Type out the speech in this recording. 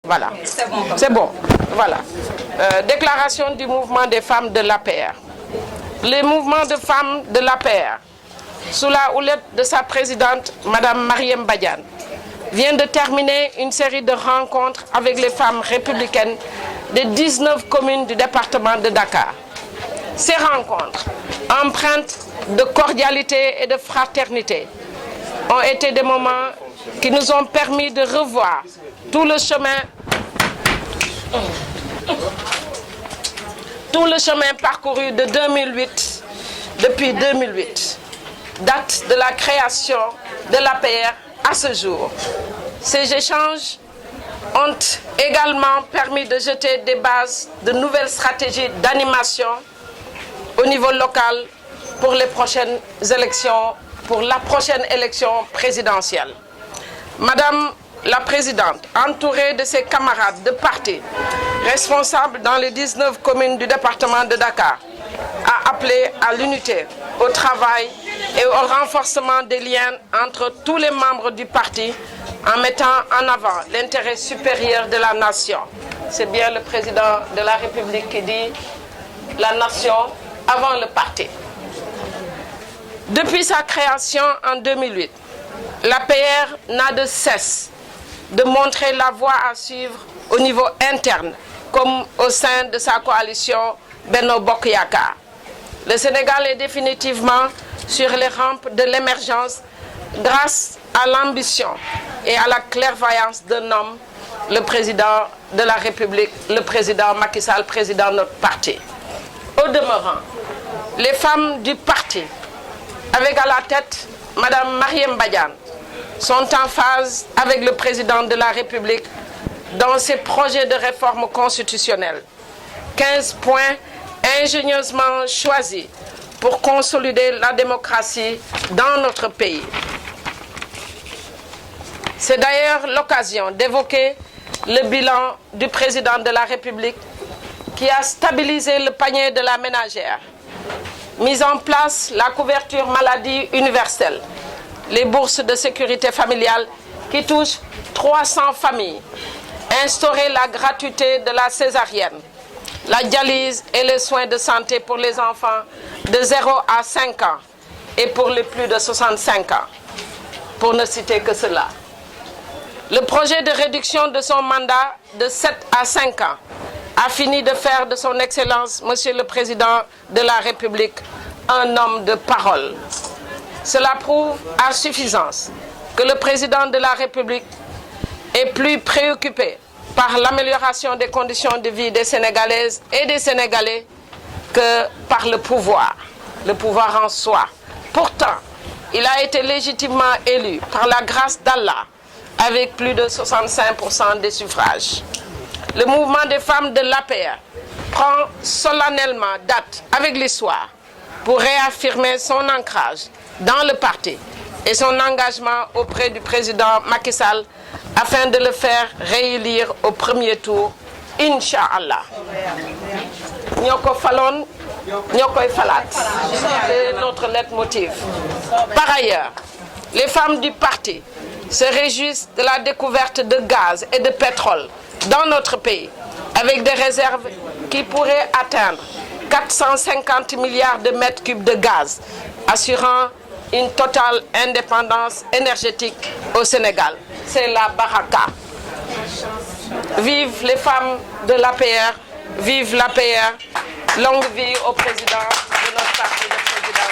Voilà. C'est bon. Voilà. Déclaration du mouvement des femmes de l'APR. Les mouvements de femmes de l'APR, sous la houlette de sa présidente, Mme Marième Badiane, vient de terminer une série de rencontres avec les femmes républicaines des 19 communes du département de Dakar. Ces rencontres, empreintes de cordialité et de fraternité, ont été des moments qui nous ont permis de revoir tout le chemin parcouru de 2008, depuis 2008, date de la création de l'APR à ce jour. Ces échanges ont également permis de jeter des bases de nouvelles stratégies d'animation au niveau local pour les prochaines élections, pour la prochaine élection présidentielle. Madame la Présidente, entourée de ses camarades de parti, responsables dans les 19 communes du département de Dakar, a appelé à l'unité, au travail et au renforcement des liens entre tous les membres du parti en mettant en avant l'intérêt supérieur de la nation. C'est bien le président de la République qui dit la nation avant le parti. Depuis sa création en 2008, l'APR n'a de cesse de montrer la voie à suivre au niveau interne comme au sein de sa coalition Benno Bokk Yakaar. Le Sénégal est définitivement sur les rampes de l'émergence grâce à l'ambition et à la clairvoyance d'un homme, le président de la République, le président Macky Sall, président de notre parti. Au demeurant, les femmes du parti, avec à la tête Mme Marième Badiane, sont en phase avec le président de la République dans ses projets de réforme constitutionnelle. 15 points ingénieusement choisis pour consolider la démocratie dans notre pays. C'est d'ailleurs l'occasion d'évoquer le bilan du président de la République qui a stabilisé le panier de la ménagère, mis en place la couverture maladie universelle, les bourses de sécurité familiale qui touchent 300 familles, instauré la gratuité de la césarienne, la dialyse et les soins de santé pour les enfants de 0 à 5 ans et pour les plus de 65 ans, pour ne citer que cela. Le projet de réduction de son mandat de 7 à 5 ans a fini de faire de son Excellence, Monsieur le Président de la République, un homme de parole. Cela prouve à suffisance que le Président de la République est plus préoccupé par l'amélioration des conditions de vie des Sénégalaises et des Sénégalais que par le pouvoir en soi. Pourtant, il a été légitimement élu par la grâce d'Allah avec plus de 65% des suffrages. Le mouvement des femmes de l'APR prend solennellement date avec l'histoire pour réaffirmer son ancrage dans le parti et son engagement auprès du président Macky Sall afin de le faire réélire au premier tour, Inch'Allah. Ñoko falon, ñokoy falat. C'est notre leitmotiv. Par ailleurs, les femmes du parti se réjouissent de la découverte de gaz et de pétrole dans notre pays, avec des réserves qui pourraient atteindre 450 milliards de mètres cubes de gaz, assurant une totale indépendance énergétique au Sénégal. C'est la baraka. Vive les femmes de l'APR, vive l'APR, longue vie au président de notre parti, le président